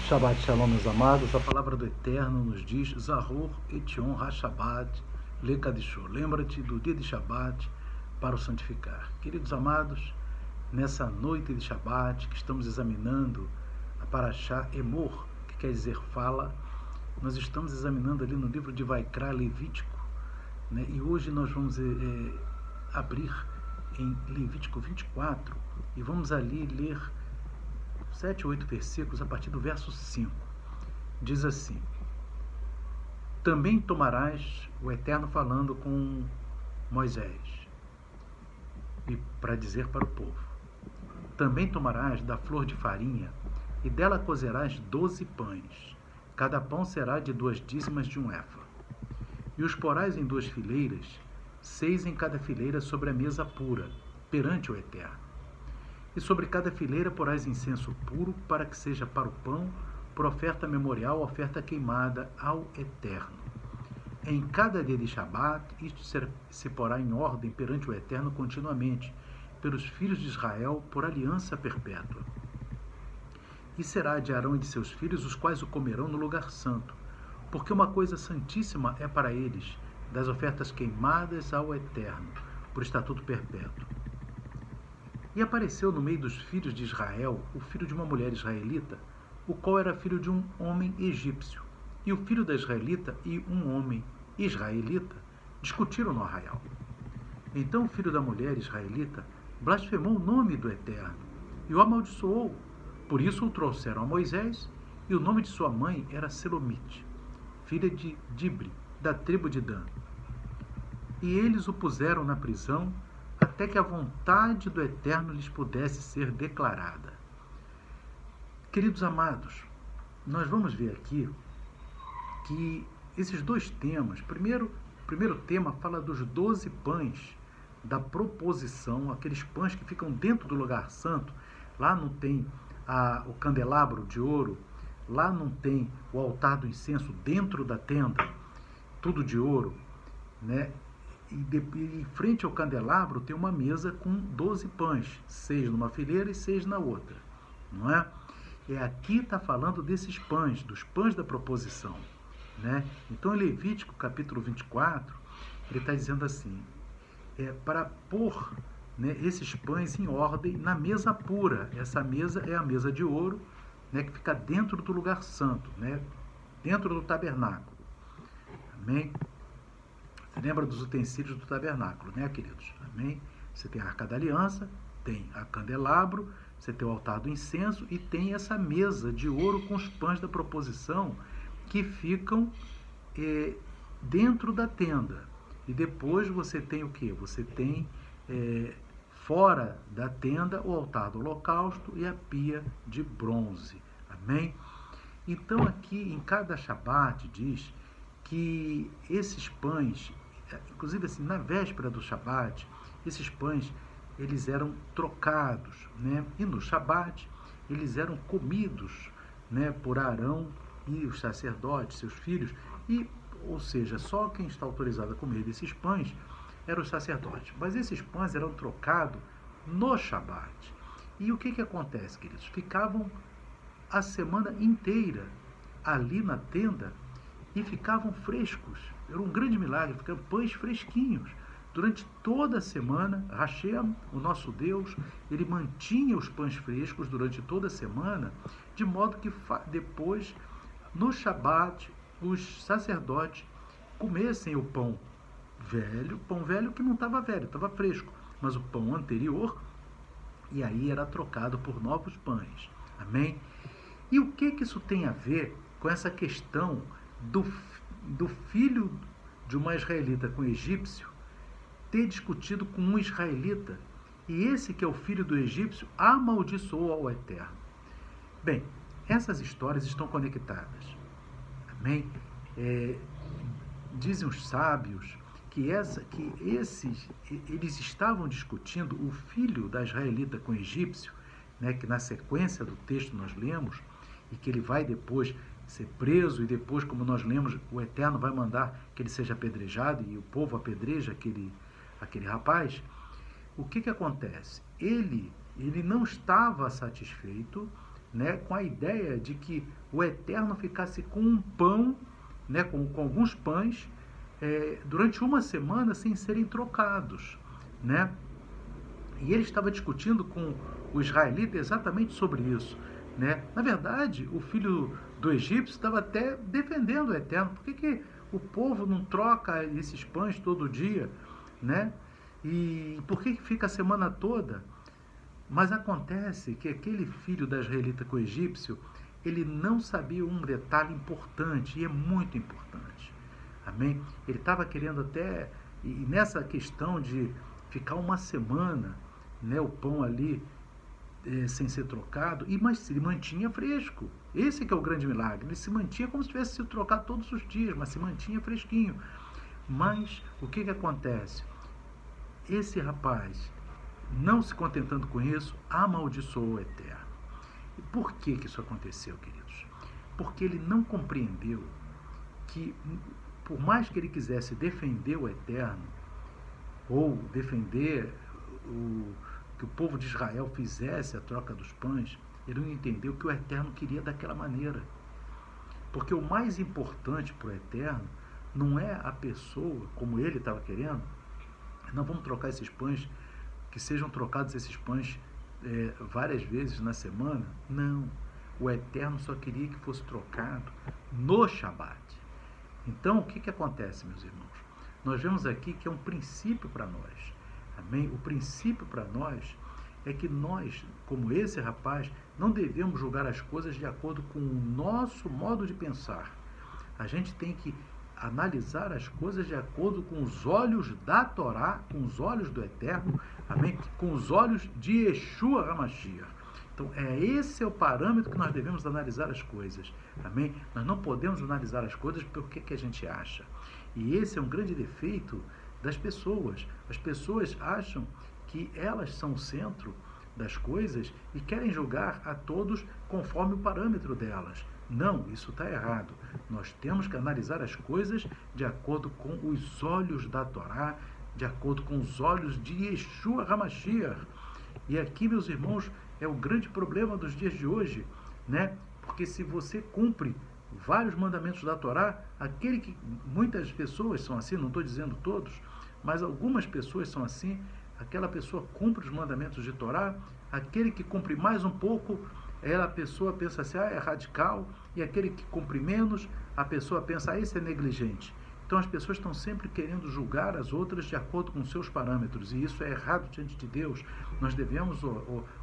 Shabbat Shalom, meus amados. A palavra do Eterno nos diz: Zahor etion ha-Shabbat lekadishô. Lembra-te do dia de Shabbat para o santificar. Queridos amados, nessa noite de Shabbat que estamos examinando a Parashá Emor, que quer dizer fala, nós estamos examinando ali no livro de Vaikra, Levítico, né? E hoje nós vamos abrir em Levítico 24 e vamos ali ler 7 ou 8 versículos a partir do verso 5. Diz assim: também tomarás, o Eterno falando com Moisés, e para dizer para o povo, também tomarás da flor de farinha, e dela cozerás 12 pães, cada pão será de 2 dízimas de um efa. E os porás em 2 fileiras, 6 em cada fileira sobre a mesa pura, perante o Eterno. E sobre cada fileira porás incenso puro, para que seja para o pão, por oferta memorial, oferta queimada ao Eterno. Em cada dia de Shabat, isto se porá em ordem perante o Eterno continuamente, pelos filhos de Israel, por aliança perpétua. E será de Arão e de seus filhos, os quais o comerão no lugar santo, porque uma coisa santíssima é para eles, das ofertas queimadas ao Eterno, por estatuto perpétuo. E apareceu no meio dos filhos de Israel o filho de uma mulher israelita, o qual era filho de um homem egípcio. E o filho da israelita e um homem israelita discutiram no arraial. Então o filho da mulher israelita blasfemou o nome do Eterno e o amaldiçoou. Por isso o trouxeram a Moisés, e o nome de sua mãe era Selomite, filha de Dibre, da tribo de Dan. E eles o puseram na prisão, até que a vontade do Eterno lhes pudesse ser declarada. Queridos amados, nós vamos ver aqui que esses 2 temas, o primeiro tema fala dos 12 pães da proposição, aqueles pães que ficam dentro do lugar santo. Lá não tem o candelabro de ouro, lá não tem o altar do incenso dentro da tenda, tudo de ouro, né? E em frente ao candelabro tem uma mesa com 12 pães, 6 numa fileira e 6 na outra, não é? E aqui está falando desses pães, dos pães da proposição, né? Então, em Levítico, capítulo 24, ele está dizendo assim, para pôr, né, esses pães em ordem na mesa pura. Essa mesa é a mesa de ouro, né, que fica dentro do lugar santo, né, dentro do tabernáculo. Amém? Você lembra dos utensílios do tabernáculo, né, queridos? Amém? Você tem a Arca da Aliança, tem a candelabro, você tem o altar do incenso e tem essa mesa de ouro com os pães da proposição que ficam dentro da tenda. E depois você tem o quê? Você tem fora da tenda o altar do holocausto e a pia de bronze. Amém? Então aqui em cada Shabat diz que esses pães, inclusive assim, na véspera do Shabat, esses pães eles eram trocados, né? E no Shabat eles eram comidos, né, por Arão e os sacerdotes, seus filhos, e, ou seja, só quem está autorizado a comer desses pães eram os sacerdotes. Mas esses pães eram trocados no Shabat. E o que acontece, queridos? Ficavam a semana inteira ali na tenda e ficavam frescos. Era um grande milagre, ficavam pães fresquinhos. Durante toda a semana, Hashem, o nosso Deus, ele mantinha os pães frescos durante toda a semana, de modo que depois, no Shabat, os sacerdotes comessem o pão velho que não estava velho, estava fresco, mas o pão anterior, e aí era trocado por novos pães. Amém? E o que isso tem a ver com essa questão do filho de uma israelita com um egípcio ter discutido com um israelita, e esse que é o filho do egípcio amaldiçoou ao Eterno? Bem, essas histórias estão conectadas. Amém? Dizem os sábios que eles estavam discutindo o filho da israelita com o egípcio, né, que na sequência do texto nós lemos, e que ele vai depois ser preso, e depois, como nós lemos, o Eterno vai mandar que ele seja apedrejado, e o povo apedreja aquele rapaz. O que acontece? Ele não estava satisfeito né, com a ideia de que o Eterno ficasse com um pão, né, com alguns pães, durante uma semana sem serem trocados, né? E ele estava discutindo com o israelita exatamente sobre isso, né? Na verdade, o filho do egípcio estava até defendendo o Eterno. Por que o povo não troca esses pães todo dia, né? E por que fica a semana toda? Mas acontece que aquele filho da israelita com o egípcio, ele não sabia um detalhe importante, e é muito importante. Amém? Ele estava querendo até, e nessa questão de ficar uma semana, né, o pão ali sem ser trocado, mas se mantinha fresco. Esse que é o grande milagre. Ele se mantinha como se tivesse sido trocado todos os dias, mas se mantinha fresquinho. Mas o que acontece? Esse rapaz, não se contentando com isso, amaldiçoou o Eterno. E por que isso aconteceu, queridos? Porque ele não compreendeu que, por mais que ele quisesse defender o Eterno, ou defender que o povo de Israel fizesse a troca dos pães, ele não entendeu que o Eterno queria daquela maneira. Porque o mais importante para o Eterno não é a pessoa, como ele estava querendo. Não vamos trocar esses pães, que sejam trocados esses pães várias vezes na semana. Não. O Eterno só queria que fosse trocado no Shabat. Então, o que acontece, meus irmãos? Nós vemos aqui que é um princípio para nós. Amém? O princípio para nós é que nós, como esse rapaz, não devemos julgar as coisas de acordo com o nosso modo de pensar. A gente tem que analisar as coisas de acordo com os olhos da Torá, com os olhos do Eterno, amém? Com os olhos de Yeshua HaMashiach. Então, esse é o parâmetro que nós devemos analisar as coisas, amém? Nós não podemos analisar as coisas pelo que a gente acha. E esse é um grande defeito das pessoas. As pessoas acham que elas são o centro das coisas e querem julgar a todos conforme o parâmetro delas. Não, isso está errado. Nós temos que analisar as coisas de acordo com os olhos da Torá, de acordo com os olhos de Yeshua HaMashiach. E aqui, meus irmãos, é o grande problema dos dias de hoje, né? Porque se você cumpre vários mandamentos da Torá, aquele que muitas pessoas são assim, não estou dizendo todos, mas algumas pessoas são assim, aquela pessoa cumpre os mandamentos de Torá, aquele que cumpre mais um pouco, a pessoa pensa assim, é radical, e aquele que cumpre menos, a pessoa pensa, esse é negligente. Então as pessoas estão sempre querendo julgar as outras de acordo com seus parâmetros, e isso é errado diante de Deus. Nós devemos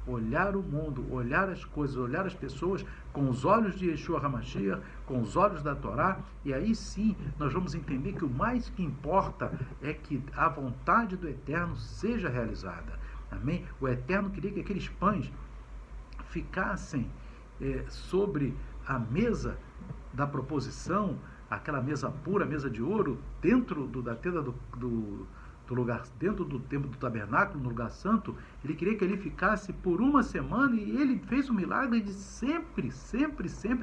olhar o mundo, olhar as coisas, olhar as pessoas com os olhos de Yeshua HaMashiach, com os olhos da Torá, e aí sim nós vamos entender que o mais que importa é que a vontade do Eterno seja realizada. Amém? O Eterno queria que aqueles pães ficassem sobre a mesa da proposição, aquela mesa pura, mesa de ouro, dentro da tenda do lugar, dentro do templo do tabernáculo, no lugar santo. Ele queria que ele ficasse por uma semana, e ele fez o milagre de sempre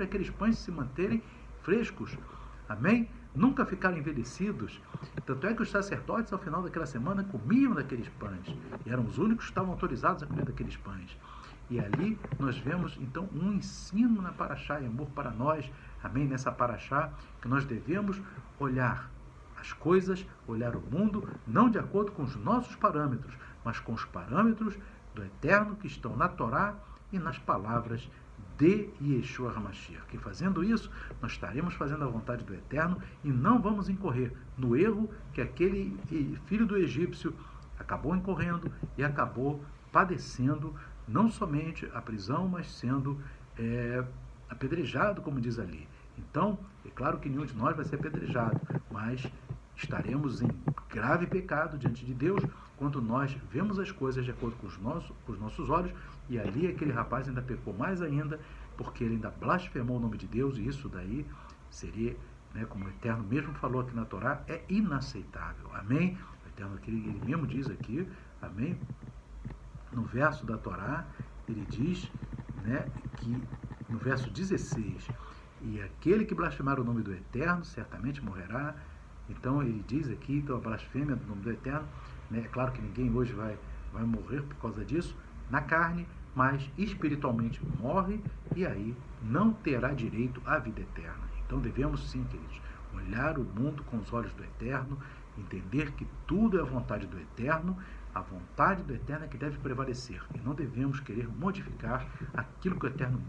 aqueles pães se manterem frescos. Amém? Nunca ficaram envelhecidos. Tanto é que os sacerdotes, ao final daquela semana, comiam daqueles pães. E eram os únicos que estavam autorizados a comer daqueles pães. E ali nós vemos, então, um ensino na Paraxá, e amor para nós, amém? Nessa Paraxá, que nós devemos olhar as coisas, olhar o mundo, não de acordo com os nossos parâmetros, mas com os parâmetros do Eterno que estão na Torá e nas palavras de Yeshua HaMashiach. Que fazendo isso, nós estaremos fazendo a vontade do Eterno e não vamos incorrer no erro que aquele filho do egípcio acabou incorrendo e acabou padecendo não somente a prisão, mas sendo apedrejado, como diz ali. Então, é claro que nenhum de nós vai ser apedrejado, mas estaremos em grave pecado diante de Deus quando nós vemos as coisas de acordo com os nossos olhos, e ali aquele rapaz ainda pecou mais ainda, porque ele ainda blasfemou o nome de Deus, e isso daí seria, como o Eterno mesmo falou aqui na Torá, é inaceitável. Amém? O Eterno, ele mesmo diz aqui, amém? No verso da Torá, ele diz, que no verso 16, e aquele que blasfemar o nome do Eterno certamente morrerá. Então ele diz aqui, então a blasfêmia do nome do Eterno, é claro que ninguém hoje vai morrer por causa disso, na carne, mas espiritualmente morre e aí não terá direito à vida eterna. Então devemos sim, queridos, olhar o mundo com os olhos do Eterno, entender que tudo é a vontade do Eterno, a vontade do Eterno é que deve prevalecer, e não devemos querer modificar aquilo que o Eterno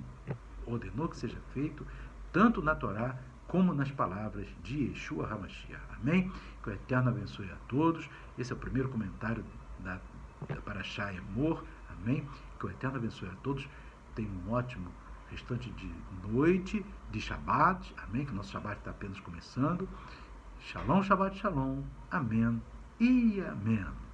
ordenou que seja feito, tanto na Torá como nas palavras de Yeshua HaMashiach. Amém? Que o Eterno abençoe a todos. Esse é o primeiro comentário da Parashá Emor. Amém? Que o Eterno abençoe a todos. Tenham um ótimo restante de noite, de Shabbat. Amém? Que o nosso Shabbat está apenas começando. Shalom, Shabbat, Shalom. Amém e amém.